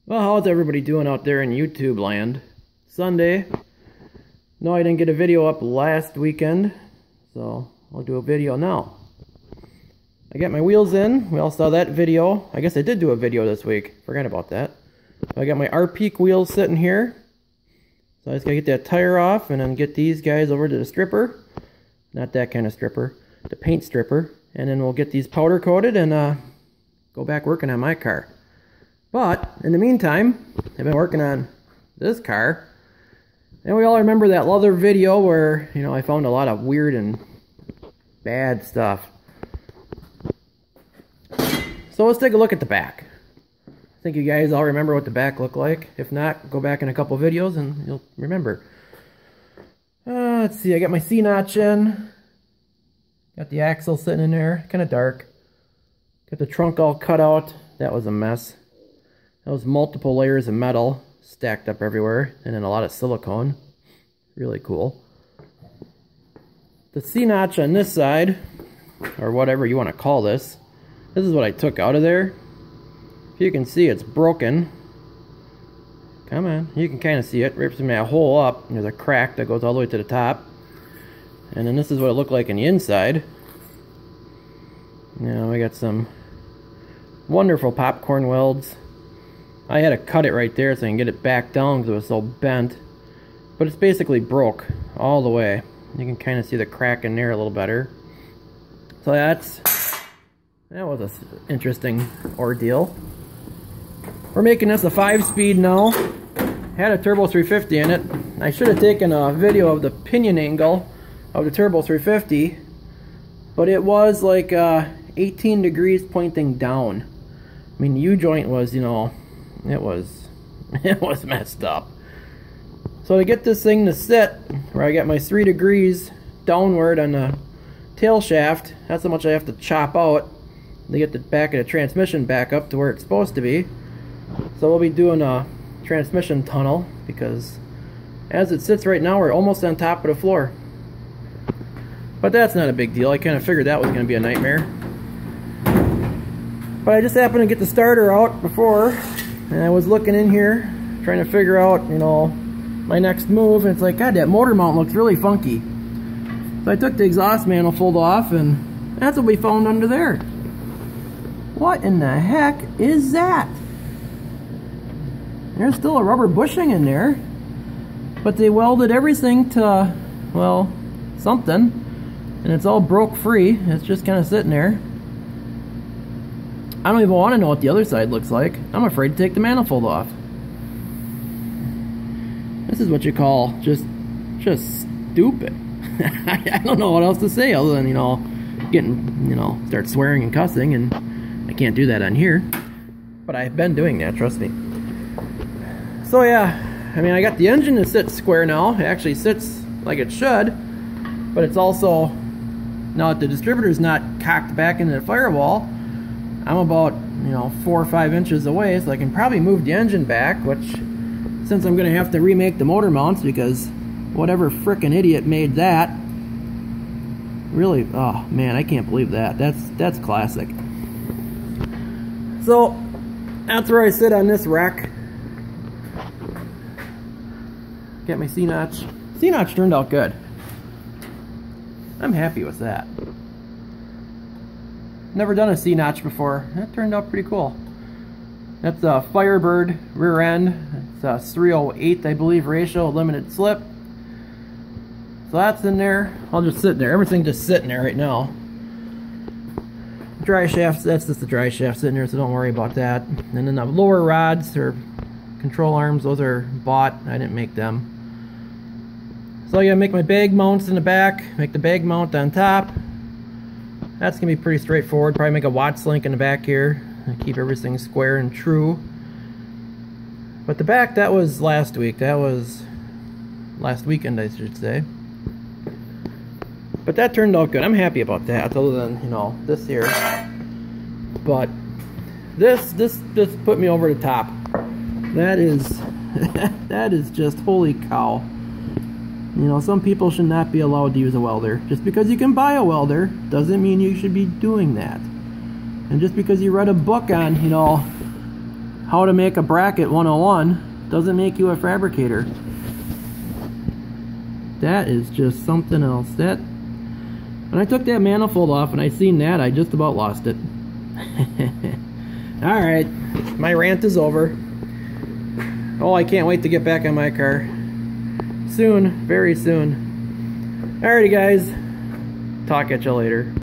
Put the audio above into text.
Well, how's everybody doing out there in YouTube land? Sunday. No, I didn't get a video up last weekend, so I'll do a video now. I got my wheels in. We all saw that video. I guess I did do a video this week. Forgot about that. I got my R-Peak wheels sitting here. So I just gotta get that tire off and then get these guys over to the stripper. Not that kind of stripper. The paint stripper. And then we'll get these powder coated and go back working on my car. But, in the meantime, I've been working on this car. And we all remember that leather video where, you know, I found a lot of weird and bad stuff. So let's take a look at the back. I think you guys all remember what the back looked like. If not, go back in a couple videos and you'll remember. Let's see, I got my C-notch in. Got the axle sitting in there, kind of dark. Got the trunk all cut out. That was a mess. That was multiple layers of metal stacked up everywhere, and then a lot of silicone. Really cool. The C-notch on this side, or whatever you want to call this, this is what I took out of there. If you can see, it's broken. Come on, you can kind of see it. Rips me a hole up. There's a crack that goes all the way to the top. And then this is what it looked like on the inside. Now we got some wonderful popcorn welds. I had to cut it right there so I can get it back down because it was so bent. But it's basically broke all the way. You can kind of see the crack in there a little better. So that was an interesting ordeal. We're making this a 5-speed now. Had a turbo 350 in it. I should have taken a video of the pinion angle of the turbo 350, but it was like 18 degrees pointing down. I mean, the U-joint was, you know, it was messed up. So to get this thing to sit, where I got my 3 degrees downward on the tail shaft, that's how much I have to chop out to get the back of the transmission back up to where it's supposed to be. So we'll be doing a transmission tunnel, because as it sits right now, we're almost on top of the floor. But that's not a big deal. I kind of figured that was going to be a nightmare. But I just happened to get the starter out before, and I was looking in here, trying to figure out, you know, my next move, and it's like, God, that motor mount looks really funky. So I took the exhaust manifold off, and that's what we found under there. What in the heck is that? There's still a rubber bushing in there, but they welded everything to, well, something. And it's all broke free. It's just kind of sitting there. I don't even want to know what the other side looks like. I'm afraid to take the manifold off. This is what you call just stupid. I don't know what else to say other than, you know, start swearing and cussing, and I can't do that on here. But I've been doing that, trust me. So yeah, I mean, I got the engine to sit square now. It actually sits like it should, but it's also, now that the distributor's not cocked back into the firewall, I'm about, you know, 4 or 5 inches away, so I can probably move the engine back, which, since I'm going to have to remake the motor mounts because whatever frickin' idiot made that, really, oh man, I can't believe that. That's classic. So, that's where I sit on this wreck. Got my C-notch. C-notch turned out good. I'm happy with that. Never done a C-notch before. That turned out pretty cool. That's a Firebird rear end. It's a 308, I believe, ratio, limited slip. So that's in there. I'll just sit there. Everything's just sitting there right now. Dry shafts, that's just the dry shaft sitting there, so don't worry about that. And then the lower rods or control arms, those are bought. I didn't make them. So I gotta make my bag mounts in the back, make the bag mount on top. That's gonna be pretty straightforward. Probably make a Watts link in the back here and keep everything square and true. But the back, that was last week. That was last weekend, I should say. But that turned out good. I'm happy about that, other than, you know, this here. But this put me over the top. That is that is just holy cow. You know, some people should not be allowed to use a welder. Just because you can buy a welder doesn't mean you should be doing that. And just because you read a book on, you know, how to make a bracket 101 doesn't make you a fabricator. That is just something else. That, when I took that manifold off and I seen that, I just about lost it. Alright, my rant is over. Oh, I can't wait to get back in my car. Soon, very soon. Alrighty guys, talk at you later.